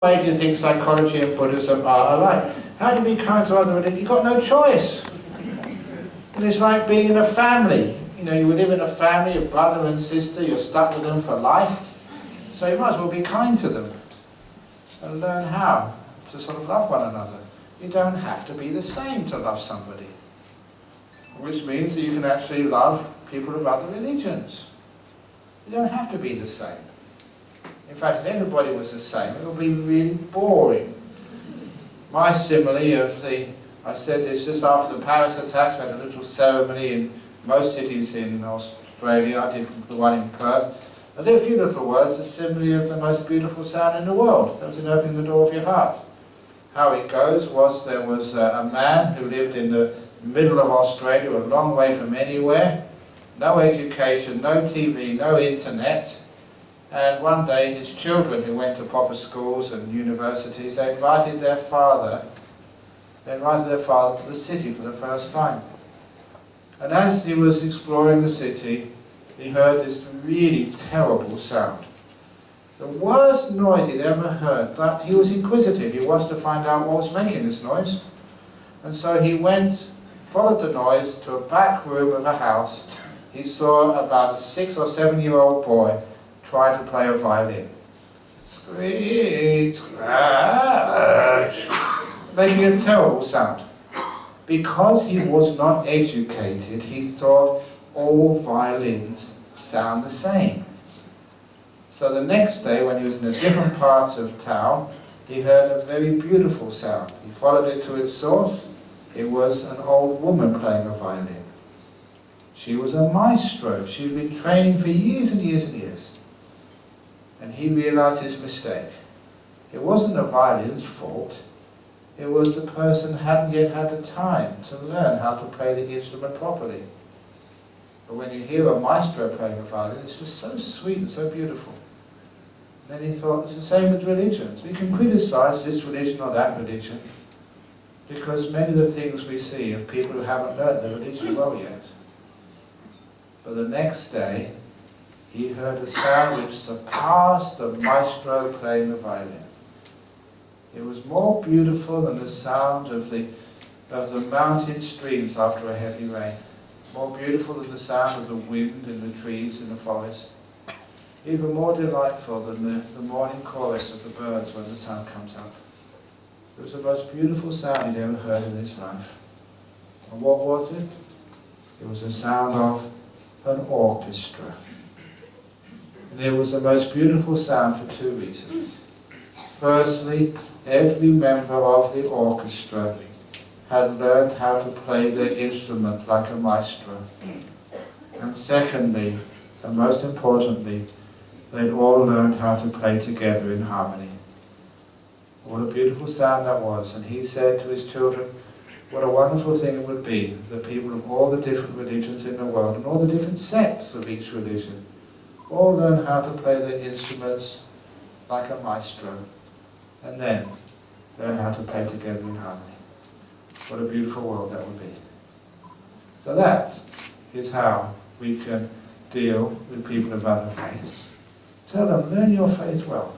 Why do you think psychology and Buddhism are alike? How do you be kind to other religions? You've got no choice. And it's like being in a family. You know, you live in a family, your brother and sister, you're stuck with them for life. So you might as well be kind to them and learn how to sort of love one another. You don't have to be the same to love somebody. Which means that you can actually love people of other religions. You don't have to be the same. In fact, if everybody was the same, it would be really boring. My simile of I said this just after the Paris attacks. We had a little ceremony in most cities in Australia. I did the one in Perth. I did a few little words, the simile of the most beautiful sound in the world. That was in opening the door of your heart. How it goes was there was a man who lived in the middle of Australia, a long way from anywhere. No education, no TV, no internet. And one day his children, who went to proper schools and universities, they invited their father to the city for the first time. And as he was exploring the city, he heard this really terrible sound. The worst noise he'd ever heard, but he was inquisitive. He wanted to find out what was making this noise. And so he followed the noise to a back room of a house. He saw about a 6 or 7 year old boy try to play a violin. Squeak, scratch, making a terrible sound. Because he was not educated, he thought all violins sound the same. So the next day, when he was in a different part of town, he heard a very beautiful sound. He followed it to its source. It was an old woman playing a violin. She was a maestro. She'd been training for years and years and years. And he realized his mistake. It wasn't the violin's fault. It was the person hadn't yet had the time to learn how to play the instrument properly. But when you hear a maestro playing a violin, it's just so sweet and so beautiful. Then he thought, it's the same with religions. We can criticize this religion or that religion because many of the things we see are people who haven't learned the religion well yet. But the next day, he heard a sound which surpassed the maestro playing the violin. It was more beautiful than the sound of the mountain streams after a heavy rain. More beautiful than the sound of the wind in the trees in the forest. Even more delightful than the morning chorus of the birds when the sun comes up. It was the most beautiful sound he'd ever heard in his life. And what was it? It was the sound of an orchestra. And it was the most beautiful sound for two reasons. Firstly, every member of the orchestra had learned how to play their instrument like a maestro. And secondly, and most importantly, they'd all learned how to play together in harmony. What a beautiful sound that was. And he said to his children, what a wonderful thing it would be that people of all the different religions in the world and all the different sects of each religion all learn how to play their instruments like a maestro, and then learn how to play together in harmony. What a beautiful world that would be. So that is how we can deal with people of other faiths. Tell them, learn your faith well.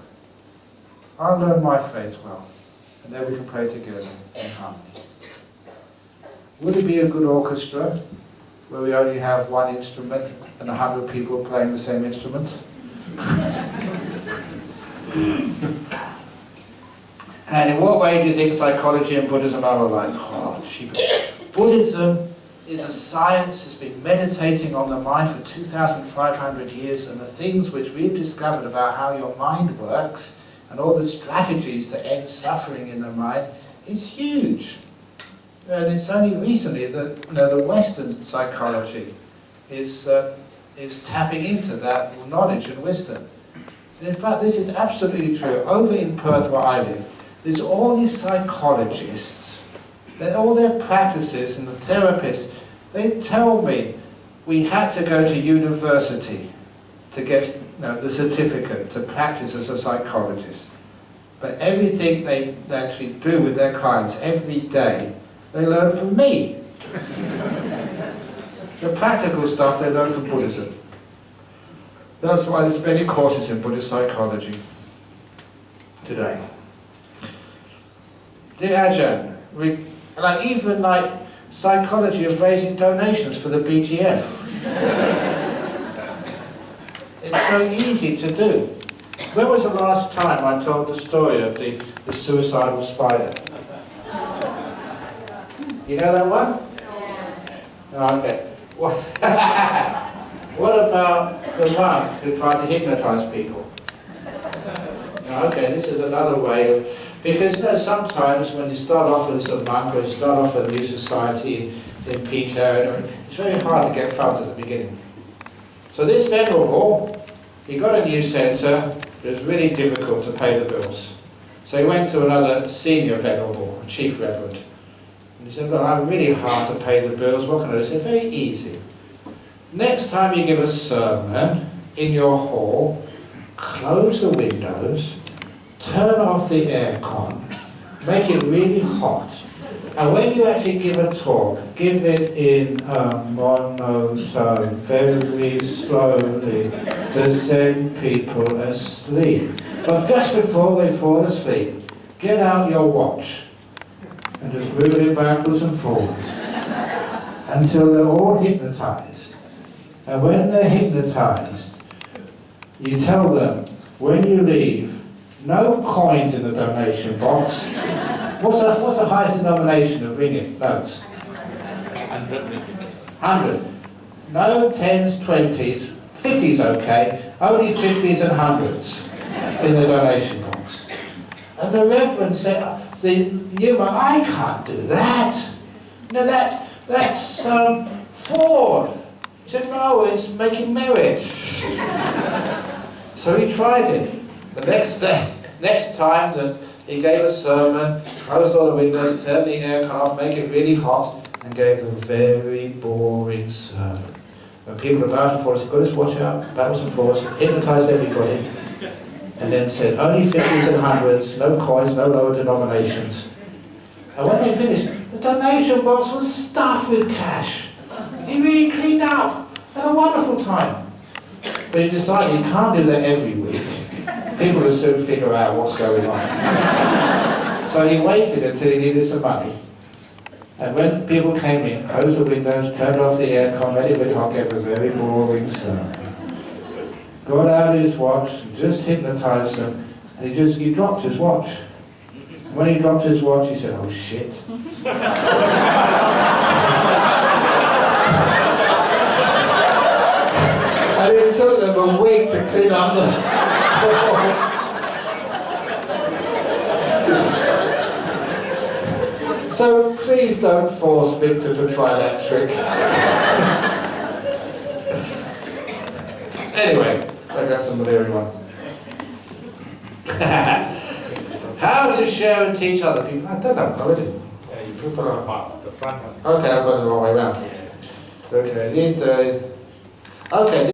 I'll learn my faith well, and then we can play together in harmony. Would it be a good orchestra where we only have one instrument and 100 people playing the same instrument? And in what way do you think psychology and Buddhism are alike? Oh, Buddhism is a science that's been meditating on the mind for 2,500 years, and the things which we've discovered about how your mind works and all the strategies to end suffering in the mind is huge. And it's only recently that the Western psychology is tapping into that knowledge and wisdom. And in fact, this is absolutely true. Over in Perth, where I live, there's all these psychologists, all their practices and the therapists, they tell me we had to go to university to get the certificate to practice as a psychologist. But everything they actually do with their clients every day, they learn from me. The practical stuff they learn from Buddhism. That's why there's many courses in Buddhist psychology today. Dear Ajahn, like even like psychology of raising donations for the BGF. It's so easy to do. When was the last time I told the story of the suicidal spider? You know that one? Yes. Oh, okay. What about the monk who tried to hypnotise people? Okay, this is another way of... Because, you know, sometimes when you start off as a monk or you start off in a new society in Peter, it's very hard to get funds at the beginning. So this venerable, he got a new centre, but it was really difficult to pay the bills. So he went to another senior venerable, a chief reverend. And he said, look, I'm really hard to pay the bills, what can I do? He said, very easy. Next time you give a sermon in your hall, close the windows, turn off the aircon, make it really hot, and when you actually give a talk, give it in a monotone, very slowly, to send people asleep. But just before they fall asleep, get out your watch and just move it backwards and forwards until they're all hypnotized. And when they're hypnotized, you tell them, when you leave, no coins in the donation box. What's the highest denomination of ringgit notes? 100. No 10s, 20s, 50s okay, only 50s and 100s in the donation box. And the Reverend said, the new monk, I can't do that. No, that's fraud. He said, no, it's making merit. So he tried it. The next time that he gave a sermon, closed all the windows, turned the aircon off, make it really hot, and gave a very boring sermon. When people were about to fall asleep, got his watch out, backwards and forwards, hypnotised everybody, and then said, only 50s and 100s, no coins, no lower denominations. And when they finished, the donation box was stuffed with cash. He really cleaned up. Had a wonderful time. But he decided he can't do that every week. People will soon figure out what's going on. So he waited until he needed some money. And when people came in, closed the windows, turned off the aircon, made it really hot, gave a very boring sermon. Got out his watch, and just hypnotised them, and he dropped his watch. When he dropped his watch, he said, oh shit. And it took them a week to clean up the So please don't force Victor to try that trick. Anyway, I got some malaria one. How to share and teach other people. I don't know, already. Yeah, you prefer the front one. Okay, I've got it the wrong way around. Okay, these days. Okay.